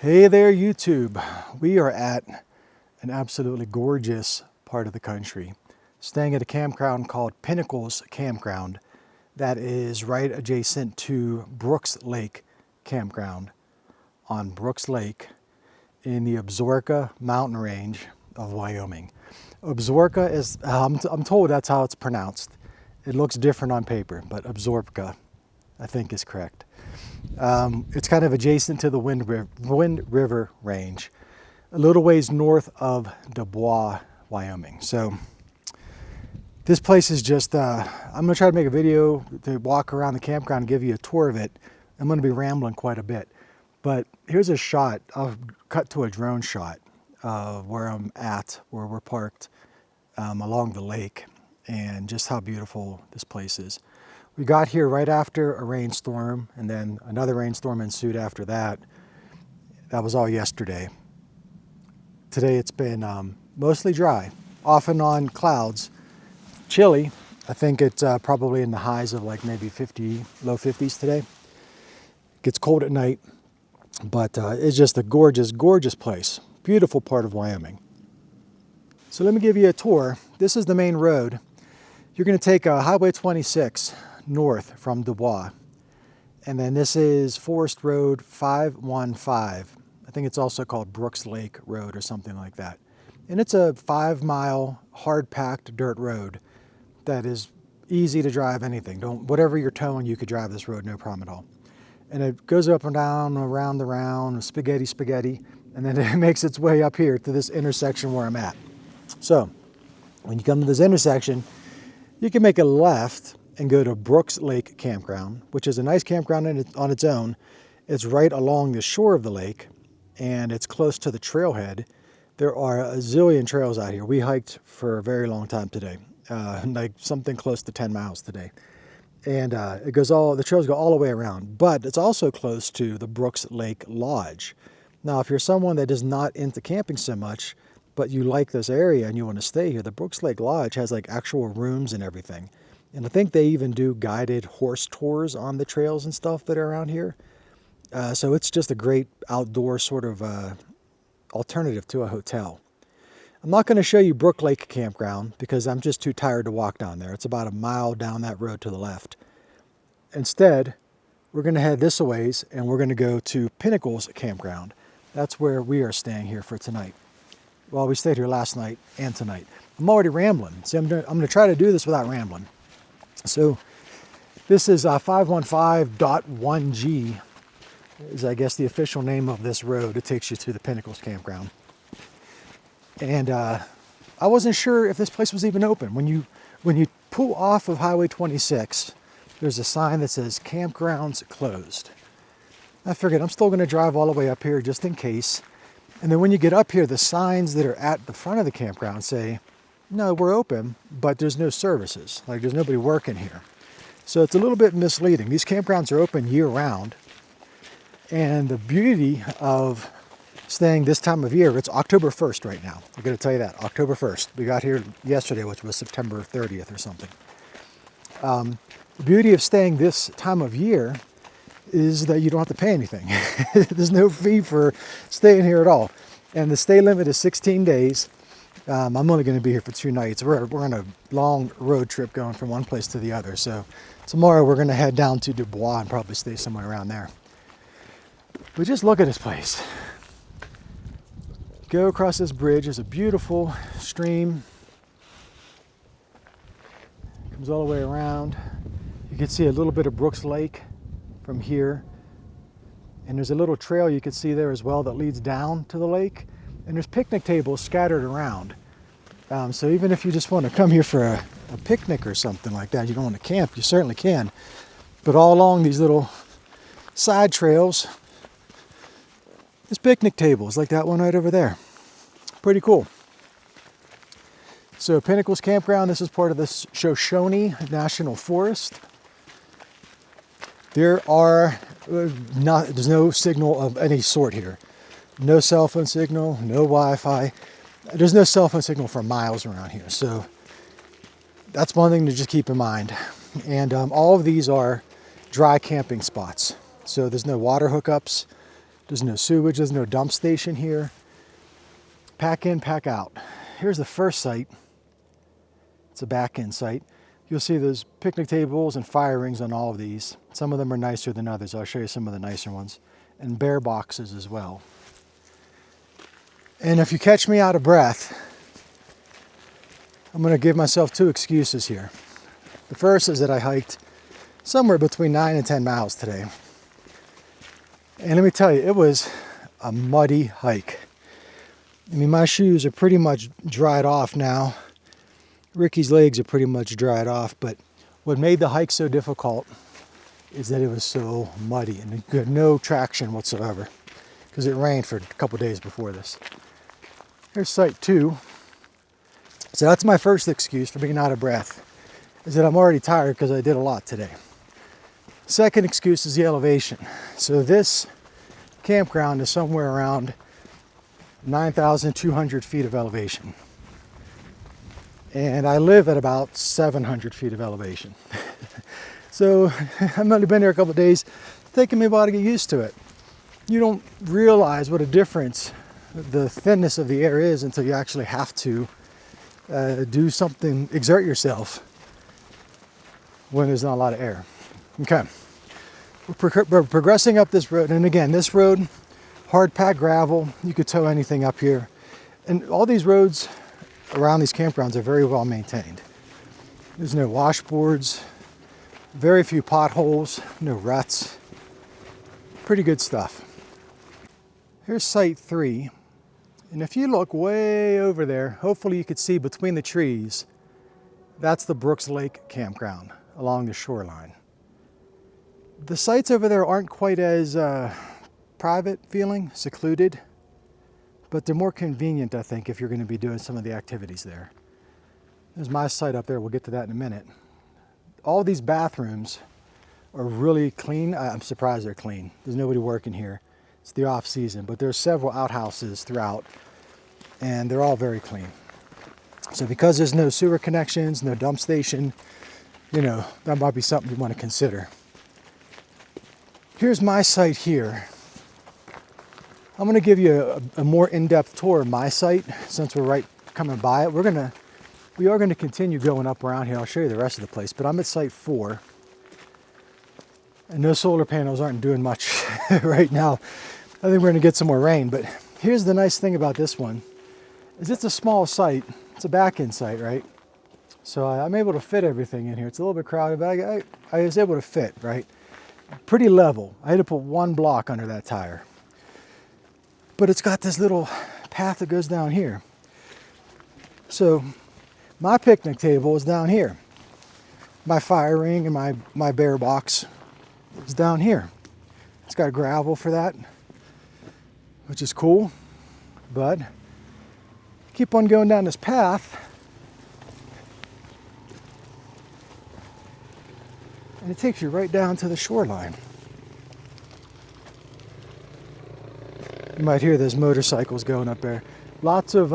Hey there, YouTube. We are at an absolutely gorgeous part of the country, staying at a campground called Pinnacles Campground that is right adjacent to Brooks Lake Campground on Brooks Lake in the Absaroka mountain range of Wyoming. Absaroka is, I'm told that's how it's pronounced. It looks different on paper, but Absaroka, I think, is correct. It's kind of adjacent to the Wind River range, a little ways north of Dubois, Wyoming. So this place is just, I'm going to try to make a video to walk around the campground and give you a tour of it. I'm going to be rambling quite a bit. But here's a shot. I'll cut to a drone shot where I'm at, where we're parked along the lake, and just how beautiful this place is. We got here right after a rainstorm, and then another rainstorm ensued after that. That was all yesterday. Today it's been mostly dry, off and on clouds. Chilly. I think it's probably in the highs of like maybe 50, low 50s today. Gets cold at night, but it's just a gorgeous, gorgeous place. Beautiful part of Wyoming. So let me give you a tour. This is the main road. You're going to take Highway 26 north from Dubois. And then this is Forest Road 515. I think it's also called Brooks Lake Road or something like that. And it's a 5-mile hard-packed dirt road that is easy to drive anything. Whatever you're towing, you could drive this road, no problem at all. And it goes up and down, around the round, spaghetti, and then it makes its way up here to this intersection where I'm at. So when you come to this intersection, you can make a left and go to Brooks Lake Campground, which is a nice campground on its own. It's right along the shore of the lake, and it's close to the trailhead. There are a zillion trails out here. We hiked for a very long time today, like something close to 10 miles today. And the trails go all the way around, but it's also close to the Brooks Lake Lodge. Now, if you're someone that is not into camping so much, but you like this area and you want to stay here, the Brooks Lake Lodge has like actual rooms and everything. And I think they even do guided horse tours on the trails and stuff that are around here. So it's just a great outdoor sort of alternative to a hotel. I'm not going to show you Brooks Lake Campground because I'm just too tired to walk down there. It's about a mile down that road to the left. Instead, we're going to head this a ways and we're going to go to Pinnacles Campground. That's where we are staying here for tonight. Well, we stayed here last night and tonight. I'm already rambling. See, I'm going to try to do this without rambling. So this is 515.1G is, I guess, the official name of this road. It takes you to the Pinnacles Campground. And I wasn't sure if this place was even open. When you pull off of Highway 26, there's a sign that says campgrounds closed. I figured I'm still going to drive all the way up here just in case. And then when you get up here, the signs that are at the front of the campground say, no, we're open, but there's no services. Like there's nobody working here. So it's a little bit misleading. These campgrounds are open year round. And the beauty of staying this time of year, it's October 1st right now. I'm going to tell you that, October 1st. We got here yesterday, which was September 30th or something. The beauty of staying this time of year is that you don't have to pay anything. There's no fee for staying here at all. And the stay limit is 16 days. I'm only going to be here for 2 nights. We're on a long road trip going from one place to the other. So tomorrow we're going to head down to Dubois and probably stay somewhere around there. But just look at this place. Go across this bridge. There's a beautiful stream. Comes all the way around. You can see a little bit of Brooks Lake from here. And there's a little trail you can see there as well that leads down to the lake. And there's picnic tables scattered around. So even if you just want to come here for a picnic or something like that, you don't want to camp, you certainly can. But all along these little side trails, there's picnic tables like that one right over there. Pretty cool. So Pinnacles Campground, this is part of the Shoshone National Forest. There's no signal of any sort here. No cell phone signal, no Wi-Fi. There's no cell phone signal for miles around here. So that's one thing to just keep in mind. And all of these are dry camping spots. So there's no water hookups. There's no sewage, there's no dump station here. Pack in, pack out. Here's the first site. It's a back-end site. You'll see there's picnic tables and fire rings on all of these. Some of them are nicer than others. I'll show you some of the nicer ones. And bear boxes as well. And if you catch me out of breath, I'm going to give myself 2 excuses here. The first is that I hiked somewhere between 9 and 10 miles today. And let me tell you, it was a muddy hike. I mean, my shoes are pretty much dried off now. Ricky's legs are pretty much dried off, but what made the hike so difficult is that it was so muddy and you had no traction whatsoever because it rained for a couple days before this. Here's site 2. So that's my first excuse for being out of breath, is that I'm already tired because I did a lot today. Second excuse is the elevation. So this campground is somewhere around 9,200 feet of elevation. And I live at about 700 feet of elevation. So I've only been here a couple of days. It's taken me a while to get used to it. You don't realize what a difference the thinness of the air is until you actually have to do something, exert yourself when there's not a lot of air. Okay, we're progressing up this road, and again, this road, hard packed gravel, you could tow anything up here. And all these roads around these campgrounds are very well maintained. There's no washboards, very few potholes, no ruts. Pretty good stuff. Here's site 3. And if you look way over there, hopefully you could see between the trees, that's the Brooks Lake Campground along the shoreline. The sites over there aren't quite as private feeling, secluded, but they're more convenient, I think, if you're going to be doing some of the activities there. There's my site up there. We'll get to that in a minute. All these bathrooms are really clean. I'm surprised they're clean. There's nobody working here. It's the off season, but there's several outhouses throughout, and they're all very clean. So because there's no sewer connections, no dump station, you know, that might be something you want to consider. Here's my site here. I'm going to give you a more in-depth tour of my site since we're right coming by it. We are going to continue going up around here. I'll show you the rest of the place, but I'm at site 4. And those solar panels aren't doing much right now. I think we're going to get some more rain, but here's the nice thing about this one is it's a small site. It's a back-end site, right? So I'm able to fit everything in here. It's a little bit crowded, but I was able to fit, right? Pretty level. I had to put 1 block under that tire. But it's got this little path that goes down here. So my picnic table is down here. My fire ring and my bear box is down here. It's got gravel for that, which is cool. But keep on going down this path, and it takes you right down to the shoreline. You might hear those motorcycles going up there. Lots of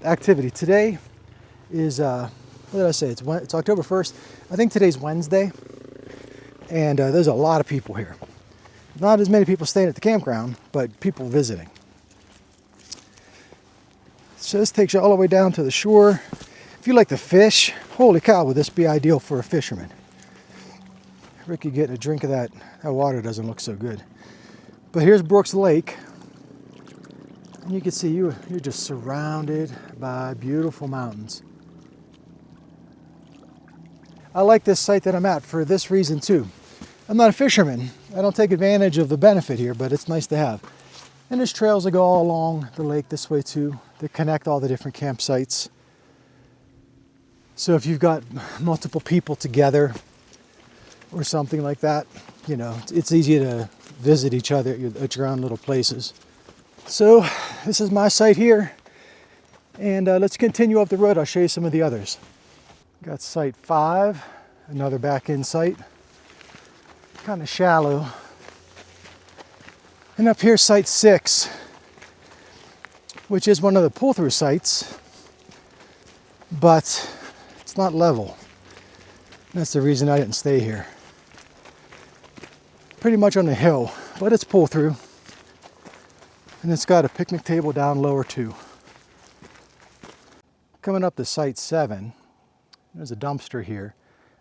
activity. Today is, what did I say? It's October 1st. I think today's Wednesday. And there's a lot of people here. Not as many people staying at the campground, but people visiting. So this takes you all the way down to the shore. If you like to fish, holy cow, would this be ideal for a fisherman. Ricky getting a drink of that water doesn't look so good. But here's Brooks Lake. And you can see you're just surrounded by beautiful mountains. I like this site that I'm at for this reason too. I'm not a fisherman. I don't take advantage of the benefit here, but it's nice to have. And there's trails that go all along the lake this way too, that connect all the different campsites. So if you've got multiple people together or something like that, you know, it's easy to visit each other at your own little places. So this is my site here, and let's continue up the road. I'll show you some of the others. Got site 5, another back-end site, kind of shallow. And up here, site 6, which is one of the pull-through sites, but it's not level. That's the reason I didn't stay here. Pretty much on the hill, but it's pull-through. And it's got a picnic table down lower too. Coming up to site 7, there's a dumpster here.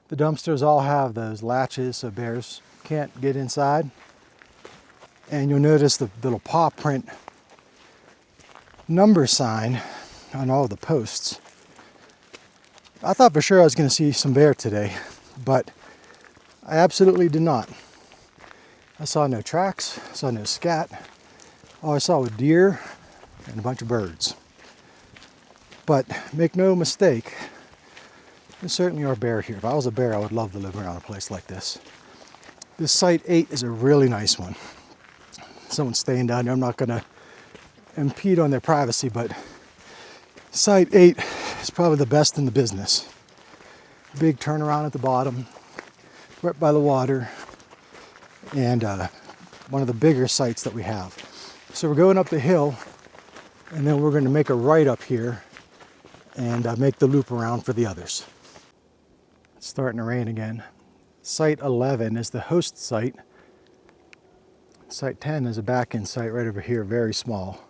The dumpsters all have those latches so bears can't get inside. And you'll notice the little paw print number sign on all the posts. I thought for sure I was going to see some bear today, but I absolutely did not. I saw no tracks, I saw no scat. All I saw was deer and a bunch of birds. But make no mistake, there certainly are bear here. If I was a bear, I would love to live around a place like this. This site 8 is a really nice one. Someone's staying down there. I'm not going to impede on their privacy, but site 8 is probably the best in the business. Big turnaround at the bottom, right by the water, and one of the bigger sites that we have. So we're going up the hill, and then we're going to make a right up here and make the loop around for the others. It's starting to rain again. Site 11 is the host site. Site 10 is a back-end site right over here, very small.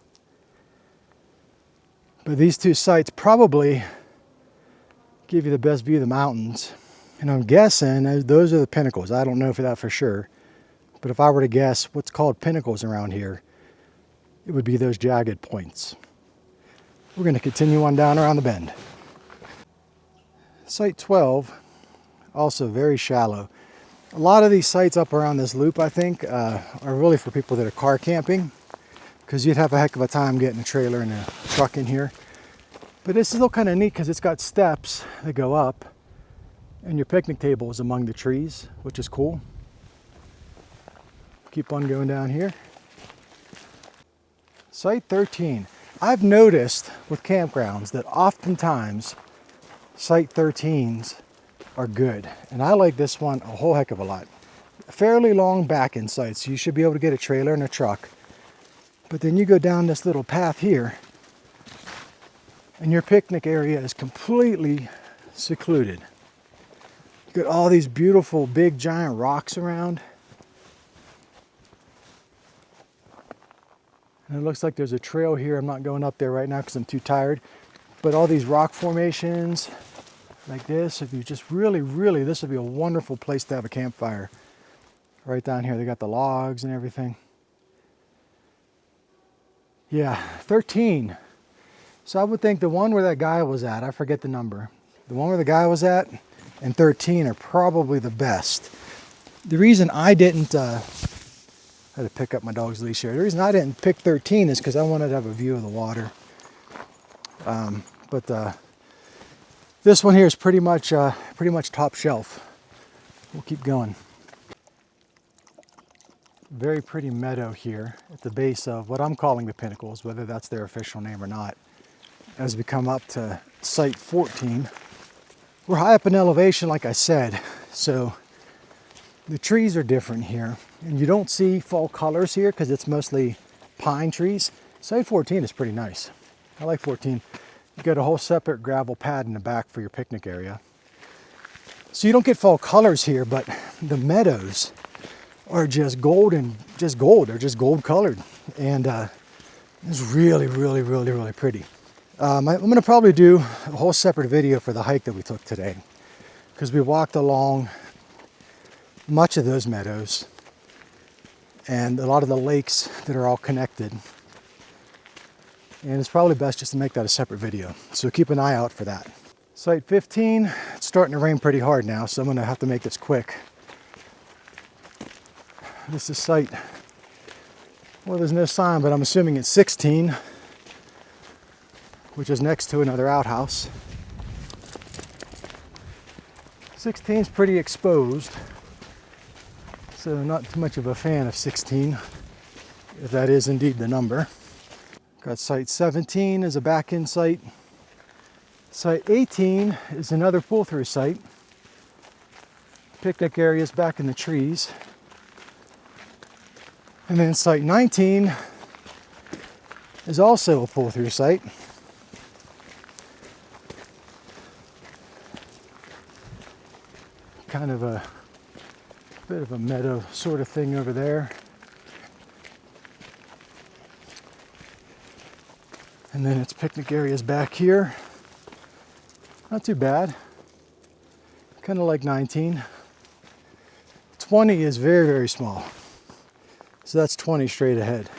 But these two sites probably give you the best view of the mountains. And I'm guessing those are the pinnacles. I don't know for that for sure. But if I were to guess what's called pinnacles around here, it would be those jagged points. We're going to continue on down around the bend. Site 12, also very shallow. A lot of these sites up around this loop, I think, are really for people that are car camping, because you'd have a heck of a time getting a trailer and a truck in here. But this is still kind of neat because it's got steps that go up, and your picnic table is among the trees, which is cool. Keep on going down here. Site 13. I've noticed with campgrounds that oftentimes Site 13s are good, and I like this one a whole heck of a lot. Fairly long back-end site, so you should be able to get a trailer and a truck. But then you go down this little path here, and your picnic area is completely secluded. You got all these beautiful big giant rocks around. And it looks like there's a trail here. I'm not going up there right now because I'm too tired. But all these rock formations like this, if you just really, this would be a wonderful place to have a campfire. Right down here, they got the logs and everything. Yeah, 13. So I would think the one where that guy was at, I forget the number. The one where the guy was at and 13 are probably the best. The reason I didn't, I had to pick up my dog's leash here. The reason I didn't pick 13 is because I wanted to have a view of the water. But this one here is pretty much top shelf. We'll keep going. Very pretty meadow here at the base of what I'm calling the Pinnacles, whether that's their official name or not. As we come up to Site 14, we're high up in elevation, like I said, so the trees are different here. And you don't see fall colors here because it's mostly pine trees. Site 14 is pretty nice. I like 14. You got a whole separate gravel pad in the back for your picnic area. So you don't get fall colors here, but the meadows are just gold and just gold. They're just gold colored. And it's really pretty. I'm going to probably do a whole separate video for the hike that we took today, because we walked along much of those meadows and a lot of the lakes that are all connected. And it's probably best just to make that a separate video. So keep an eye out for that. Site 15, it's starting to rain pretty hard now, so I'm gonna have to make this quick. This is site, well, there's no sign, but I'm assuming it's 16, which is next to another outhouse. 16 is pretty exposed, so not too much of a fan of 16, if that is indeed the number. Got site 17 as a back-end site. Site 18 is another pull-through site. Picnic areas back in the trees. And then site 19 is also a pull-through site. Kind of a bit of a meadow sort of thing over there. And then its picnic areas back here. Not too bad. Kind of like 19. 20 is very, very small. So that's 20 straight ahead.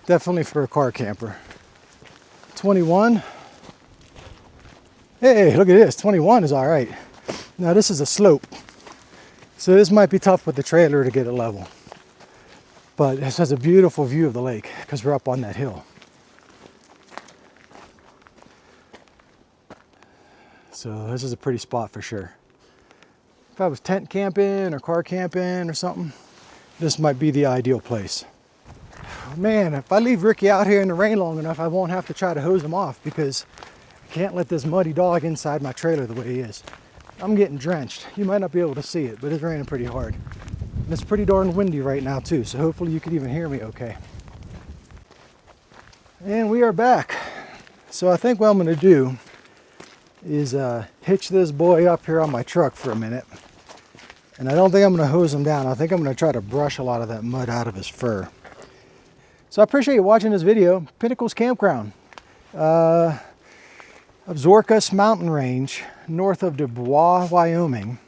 Definitely for a car camper. 21. Hey, look at this. 21 is all right. Now this is a slope. So this might be tough with the trailer to get it level. But this has a beautiful view of the lake because we're up on that hill. So this is a pretty spot for sure. If I was tent camping or car camping or something, this might be the ideal place. Man, if I leave Ricky out here in the rain long enough, I won't have to try to hose him off because I can't let this muddy dog inside my trailer the way he is. I'm getting drenched. You might not be able to see it, but it's raining pretty hard. And it's pretty darn windy right now too, so hopefully you can even hear me okay. And we are back. So I think what I'm gonna do is hitch this boy up here on my truck for a minute. And I don't think I'm gonna hose him down. I think I'm gonna try to brush a lot of that mud out of his fur. So I appreciate you watching this video. Pinnacles Campground, of Zorkas Mountain Range, north of Dubois, Wyoming.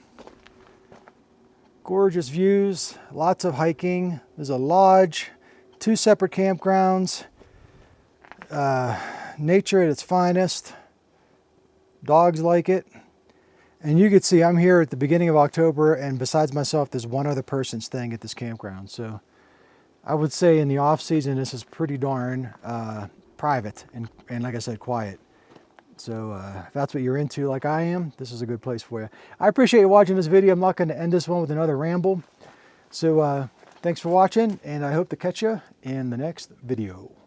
Gorgeous views, lots of hiking. There's a lodge, 2 separate campgrounds, nature at its finest. Dogs like it. And you can see I'm here at the beginning of October, and besides myself, there's one other person staying at this campground. So I would say in the off season, this is pretty darn private and like I said, quiet. So if that's what you're into like I am, this is a good place for you. I appreciate you watching this video. I'm not going to end this one with another ramble. So thanks for watching, and I hope to catch you in the next video.